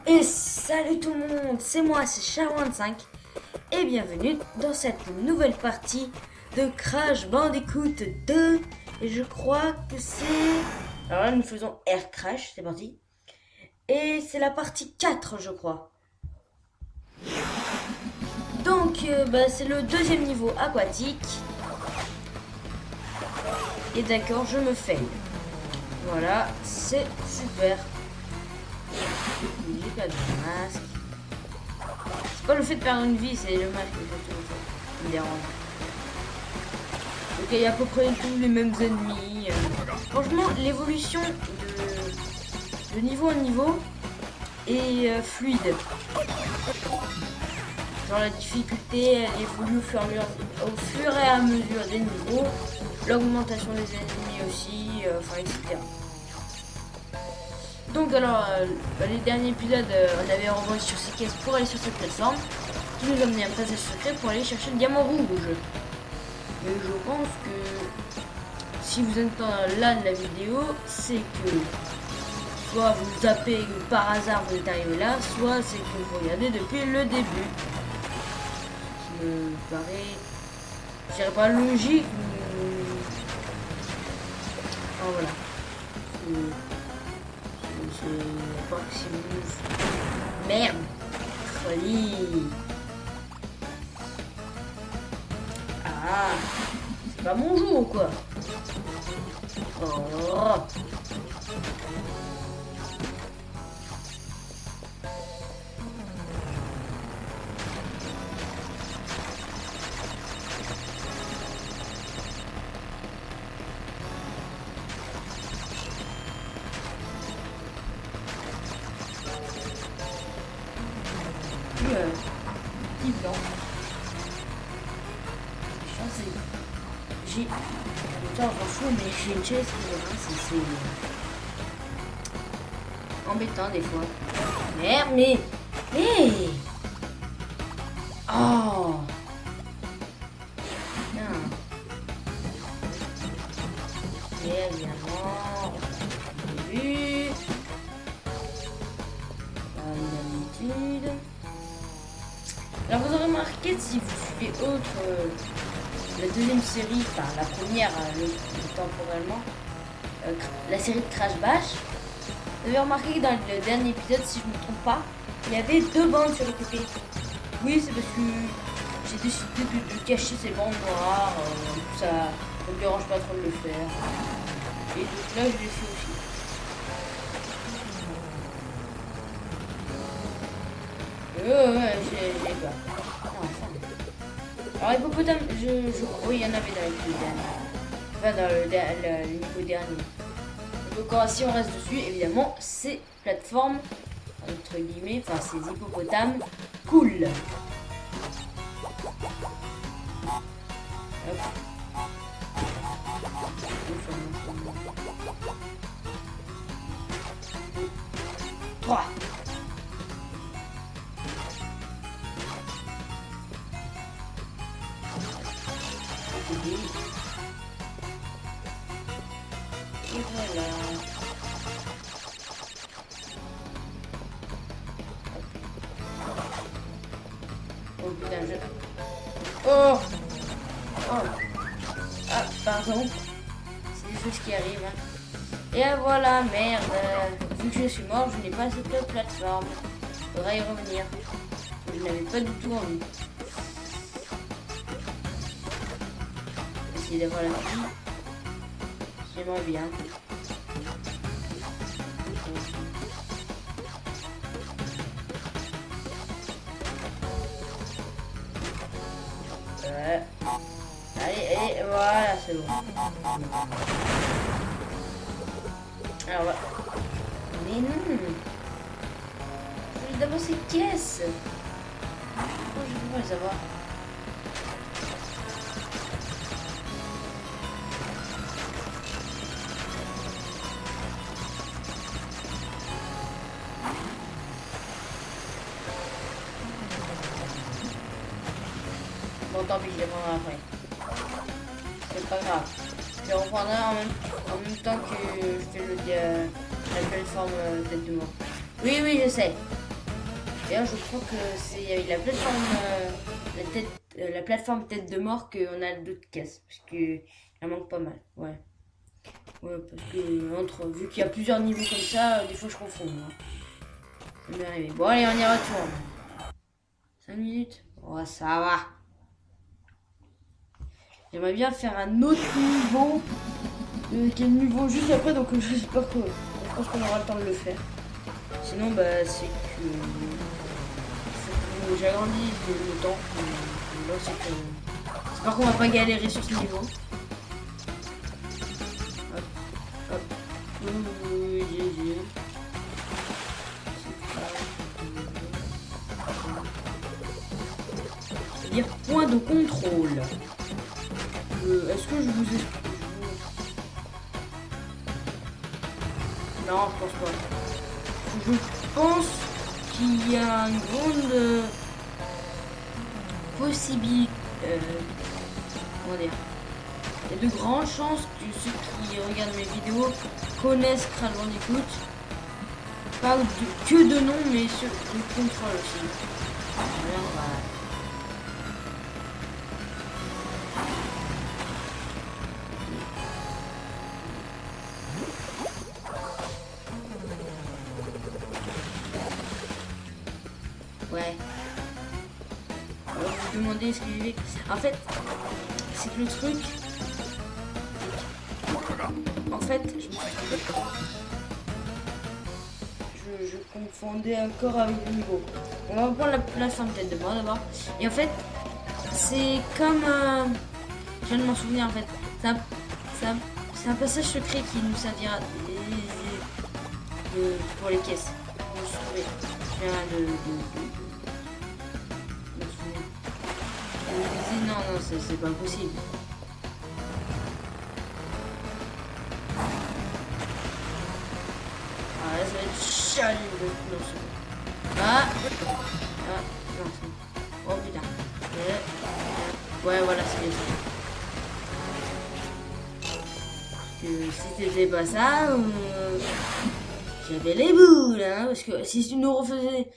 Et salut tout le monde, c'est moi, c'est Char25 et bienvenue dans cette nouvelle partie de Crash Bandicoot 2. Et je crois que c'est... Alors là nous faisons Air Crash, c'est parti. Et c'est la partie 4 je crois. Donc c'est le deuxième niveau aquatique. Et d'accord, je me fail. Voilà, c'est super. J'ai pas de masque. C'est pas le fait de perdre une vie, c'est le masque qui me dérange. Ok, il y a à peu près tous les mêmes ennemis. Franchement, l'évolution de niveau en niveau est fluide. Genre la difficulté, elle évolue au fur et à mesure des niveaux. L'augmentation des ennemis aussi, enfin etc. Donc alors, les derniers épisodes, on avait rebondi sur ces caisses pour aller sur cette plateforme, qui nous amenait à un passage secret pour aller chercher le diamant rouge. Et je pense que si vous êtes là de la vidéo, c'est que soit vous zappez par hasard vous êtes arrivé là, soit c'est que vous regardez depuis le début. Ce qui me paraît, je dirais pas logique, mais... Enfin voilà. C'est pas que c'est ouf. Merde. Folie. Ah. C'est pas mon jour ou quoi? Oh. Petit blanc. J'ai... Putain, j'en fous, mais j'ai une chaise qui c'est embêtant des fois. Merde, mais... Hey. Oh. Non. Et évidemment... Début... Comme d'habitude... Alors vous aurez remarqué si vous suivez la deuxième série, enfin la première temporellement, la série de Crash Bash, vous avez remarqué que dans le dernier épisode, si je ne me trompe pas, il y avait deux bandes sur le côté. Oui, c'est parce que j'ai décidé de cacher ces bandes noires, ça ne me dérange pas trop de le faire. Et donc là, je l'ai fait aussi. Ouais, j'ai peur. Alors, hippopotame, oui, il y en avait dans le dernier. Enfin, dans le niveau dernier. Donc, si on reste dessus, évidemment, ces plateformes, entre guillemets, enfin, ces hippopotames, cool. Hop. 3. Et voilà. Oh putain, Oh. Ah, pardon. C'est des choses qui arrivent. Hein. Et voilà, merde. Vu que je suis mort, je n'ai pas cette plateforme. Faudra y revenir. Je n'avais pas du tout envie. Essayer d'avoir la vie. J'aimerais bien. Allez, voilà, c'est bon. Alors, voilà. Mais non. Je vais d'abord ces caisses. Comment je vais les avoir? Bon, tant pis, je les prendrai après. C'est pas grave. Je les reprendrai en même temps que je fais la plateforme tête de mort. Oui, je sais. D'ailleurs, je crois que c'est la plateforme, la plateforme tête de mort qu'on a d'autres caisses. Parce qu'il en manque pas mal. Ouais. Ouais, parce que vu qu'il y a plusieurs niveaux comme ça, des fois je confonds. Hein. Ça m'est arrivé. Bon, allez, on y retourne. 5 minutes. Oh, ça va. J'aimerais bien faire un autre niveau. Quel niveau juste après, donc j'espère que. Je pense qu'on aura le temps de le faire. Sinon, bah, c'est que. J'agrandis le temps. Là, j'espère qu'on va pas galérer sur ce niveau. Hop, hop. C'est-à-dire point de contrôle. Est-ce que je vous explique? Non, je pense pas. Je pense qu'il y a une grande possibilité. Comment dire? Il y a de grandes chances que ceux qui regardent mes vidéos connaissent Crash Bandicoot. Pas que de nom, mais sur le contrôle aussi. Alors, voilà. Ouais. Alors vous me demandez ce que j'ai. En fait, c'est que le truc. En fait, je confondais encore avec le niveau. On va prendre la plateforme tête de mort d'abord. Et en fait, c'est comme. Je viens de m'en souvenir en fait. C'est un passage secret qui nous servira pour les caisses. Pour se trouver. Je viens de non, c'est pas possible. Ah, là, ça va être chaud. Ah, non, c'est... Oh putain. Ouais, voilà, c'est bien ça. Que si c'était pas ça, j'avais les boules, hein, parce que si tu nous refaisais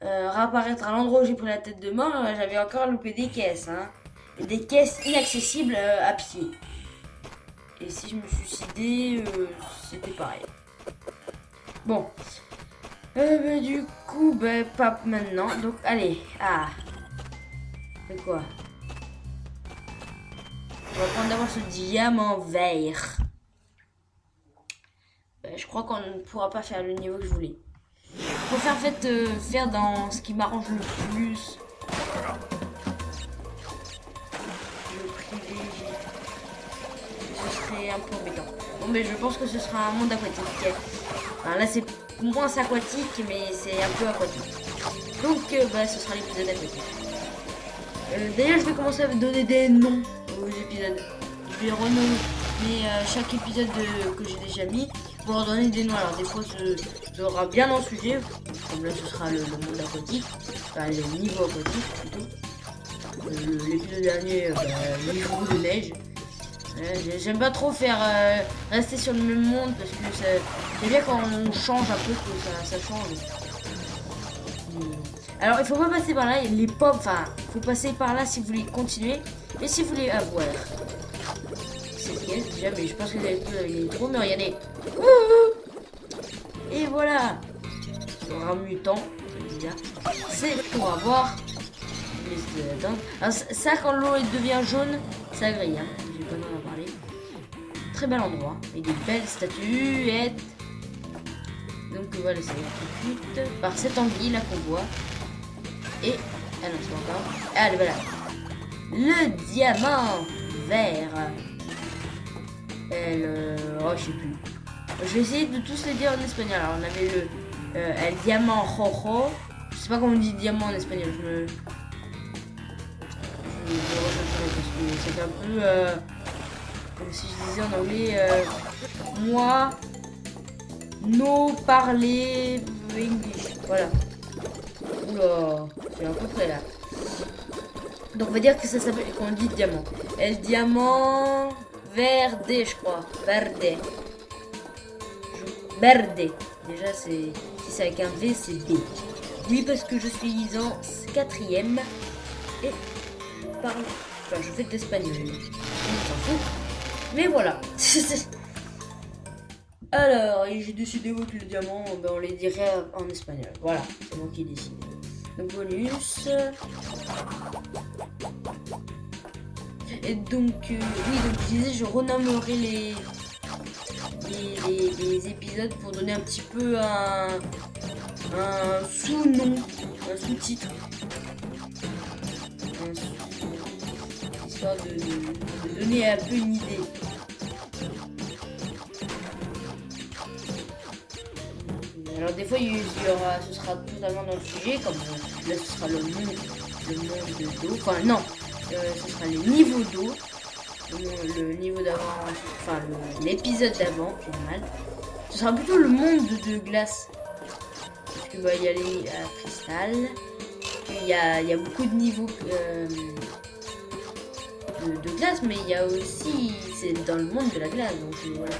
réapparaître à l'endroit où j'ai pris la tête de mort, j'avais encore loupé des caisses, hein. Et des caisses inaccessibles à pied. Et si je me suicidais, c'était pareil. Bon. Bah, du coup, bah, pas maintenant. Donc, allez. Ah. C'est quoi? On va prendre d'abord ce diamant vert. Je crois qu'on ne pourra pas faire le niveau que je voulais. Je préfère en fait faire dans ce qui m'arrange le plus. Je privilégie. Ce serait un peu embêtant. Bon, mais je pense que ce sera un monde aquatique. Enfin, là, c'est moins aquatique, mais c'est un peu aquatique. Donc, bah, ce sera l'épisode aquatique. D'ailleurs, je vais commencer à vous donner des noms aux épisodes. Je vais renommer chaque épisode que j'ai déjà mis pour leur donner des noms. Alors, des fois, ça aura bien dans le sujet. Comme là, ce sera le monde aquatique. Enfin, le niveau aquatique plutôt. L'épisode dernier, le niveau de neige. J'aime pas trop faire rester sur le même monde parce que c'est bien quand on change un peu que ça change. Alors il faut pas passer par là, les pommes, enfin faut passer par là si vous voulez continuer, mais si vous voulez avoir cette caisse déjà, mais je pense que vous avez plus avec l'intro, mais regardez. Et voilà, un mutant, c'est pour avoir. Alors, ça quand l'eau devient jaune, ça grille. Hein. J'ai pas besoin d'en parler. Très bel endroit, et des belles statuettes. Donc voilà, ça va tout de suite par cette anguille là qu'on voit. Et ah non, c'est pas encore. Allez, voilà. Le diamant vert. Oh, je sais plus. Je vais essayer de tous les dire en espagnol. Alors on avait le el diamant rojo. Je sais pas comment on dit diamant en espagnol. Je rechercherai parce que c'est un peu comme si je disais en anglais moi no parler English. Voilà. Oula, c'est à peu près là. Donc on va dire que ça s'appelle, qu'on dit diamant. El diamant verde, je crois. Verde. Verde. Déjà c'est, si c'est avec un V, c'est B. Oui, parce que je suis en 4e et je parle, enfin, je fais de l'espagnol. On s'en fout. Mais voilà. Alors, et j'ai décidé que le diamant, ben, on les dirait en espagnol. Voilà, c'est moi qui décide. Donc bonus. Et donc, oui, donc je disais, je renommerai les épisodes pour donner un petit peu un sous-nom, un sous-titre. Histoire de donner un peu une idée. Alors des fois ce sera totalement dans le sujet, comme là ce sera le monde d'eau, enfin non, ce sera les niveaux d'eau, le niveau d'avant, enfin l'épisode d'avant, j'ai mal. Ce sera plutôt le monde de glace, parce que bah il y a les cristal, il y a beaucoup de niveaux de glace, mais il y a aussi, c'est dans le monde de la glace, donc voilà.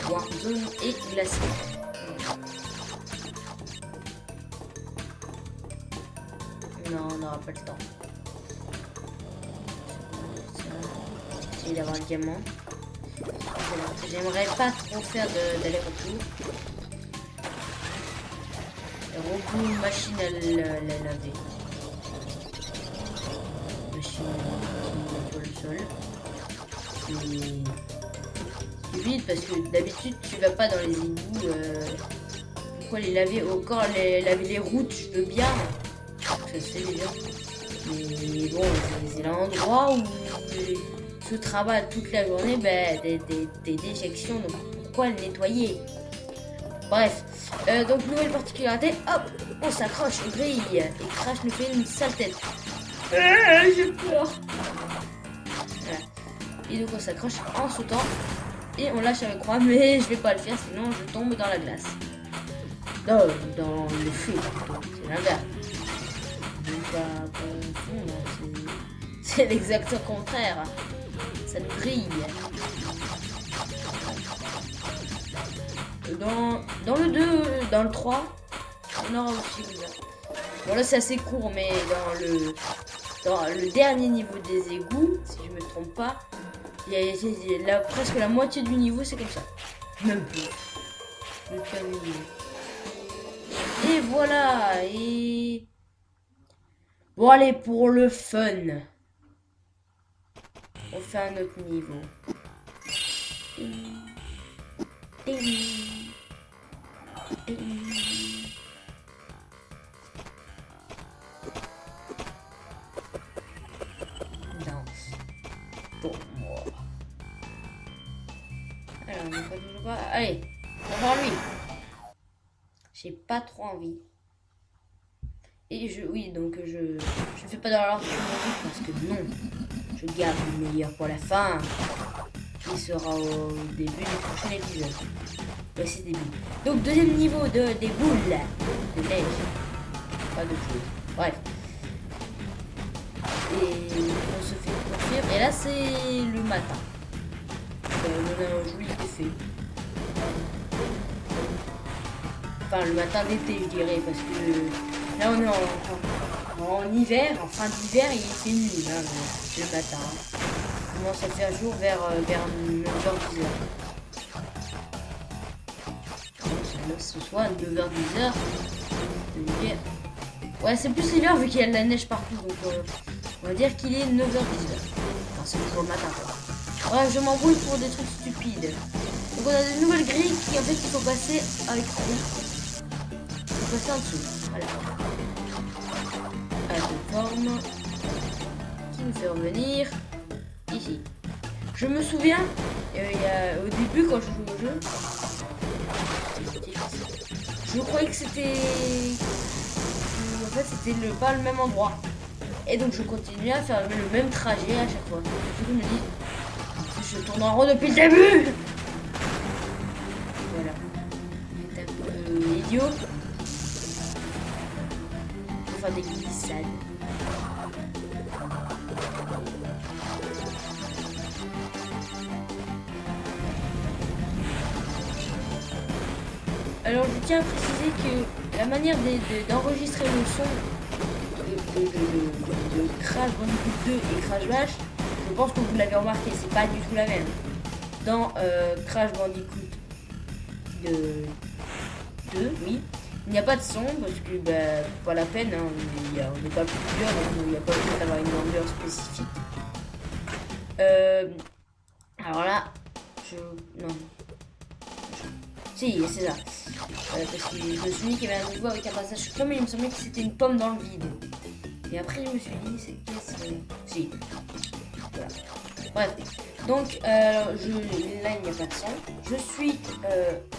Warzone et glacé. Non, on n'aura pas le temps. Essayer d'avoir le diamant. J'aimerais pas trop faire d'aller-retour. Robot, machine à laver. Machine qui nettoie le sol. C'est vite parce que d'habitude tu vas pas dans les égouts. Pourquoi les laver au corps, laver les routes, je veux bien. Je sais déjà. Mais bon, c'est l'endroit où se travaille toute la journée des déjections. Donc pourquoi le nettoyer? Bref. Donc nouvelle particularité. Hop, on s'accroche aux grilles. Et Crash nous fait une sale tête. J'ai peur. Voilà. Et donc on s'accroche en sautant. Et on lâche avec croix. Mais je vais pas le faire sinon je tombe dans la glace. Non, dans le feu. C'est l'inverse. C'est l'exact contraire. Ça nous grille. Dans le 2, dans le 3, on aura aussi ça. Bon là c'est assez court, mais dans le dernier niveau des égouts, si je me trompe pas, il y a presque la moitié du niveau, c'est comme ça. Même plus. Et voilà. Et bon allez, pour le fun, on fait un autre niveau. Danse pour moi. Alors, on n'est pas toujours pas. Allez, on va voir lui. J'ai pas trop envie. Et oui, donc je ne fais pas dans l'ordre chronologique parce que non, je garde le meilleur pour la fin. Qui sera au début du prochain épisode. Voici le début. Donc deuxième niveau des boules de neige. Pas de boules. Bref. Et on se fait confirmer. Et là c'est le matin. On a un joli effet. Enfin le matin d'été je dirais parce que là on est en hiver, en fin d'hiver et il fait nuit hein, le matin. On commence à faire jour vers 9h-10h. Ce soit 9h-10h. Ouais, c'est plus l'hiver vu qu'il y a de la neige partout. Donc on va dire qu'il est 9h-10h. Enfin, c'est toujours le matin quoi. Ouais, je m'embrouille pour des trucs stupides. Donc on a des nouvelles grilles qui en fait il faut passer avec roue. Il faut passer en dessous. Voilà. À cette forme. Qui nous fait revenir ici. Je me souviens, au début quand je jouais au jeu, je croyais que c'était... En fait c'était pas le même endroit. Et donc je continuais à faire le même trajet à chaque fois. Je me dis, je tourne en rond depuis le début. Voilà. C'est un peu idiot. Pour faire des glissades. Alors je tiens à préciser que la manière d'enregistrer le son de Crash Bandicoot 2 et Crash Bash, je pense que vous l'avez remarqué, c'est pas du tout la même. Dans Crash Bandicoot 2, oui, il n'y a pas de son parce que pas la peine, hein, on n'est pas plusieurs, donc il n'y a pas besoin d'avoir une longueur spécifique. Alors là, non. Si, c'est ça. Parce que je me suis dit qu'il y avait un niveau avec un passage suprême et il me semblait que c'était une pomme dans le vide. Et après, je me suis dit, c'est qu'est-ce que. Si. Voilà. Bref. Donc, là, il n'y a pas de son. Je suis.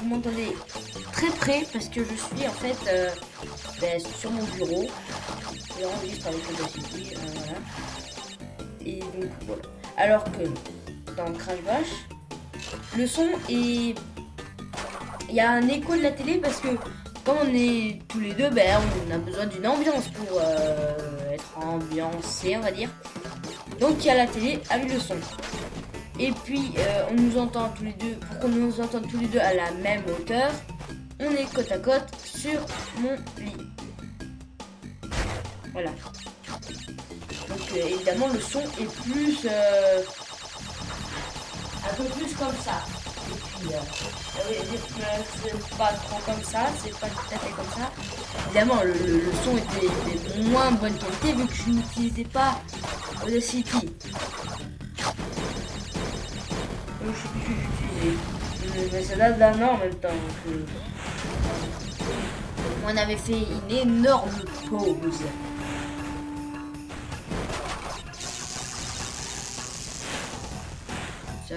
Vous m'entendez très près parce que je suis en fait sur mon bureau. J'enregistre avec le Audacity. Voilà. Et donc, voilà. Alors que dans Crash Bash, le son est. Il y a un écho de la télé parce que quand on est tous les deux, on a besoin d'une ambiance pour être ambiancé, on va dire. Donc il y a la télé avec le son. Et puis on nous entend tous les deux, pour qu'on nous entende tous les deux à la même hauteur, on est côte à côte sur mon lit. Voilà. Donc évidemment le son est plus un peu plus comme ça. Et puis c'est pas trop comme ça, c'est pas tout à fait comme ça. Évidemment le son était de moins bonne qualité vu que je n'utilisais pas Audacity. Je sais plus ce que j'utilisais. Mais ça date d'un an en même temps. Donc, on avait fait une énorme pause. Ça,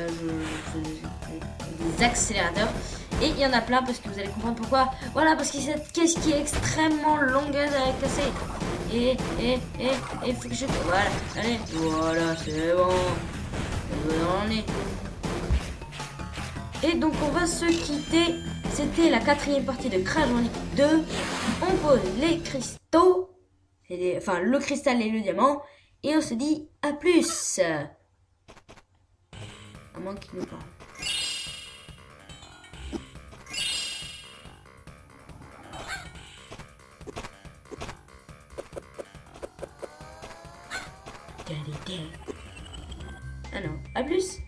des accélérateurs. Et il y en a plein parce que vous allez comprendre pourquoi. Voilà, parce que cette caisse qui est extrêmement longueuse à casser. Et faut que je. Voilà, allez, voilà, c'est bon. On est. Et donc on va se quitter. C'était la 4e partie de Crash Bandicoot 2. On pose les cristaux, enfin le cristal et le diamant, et on se dit à plus. À moins qu'il nous parle. Ah non, à plus.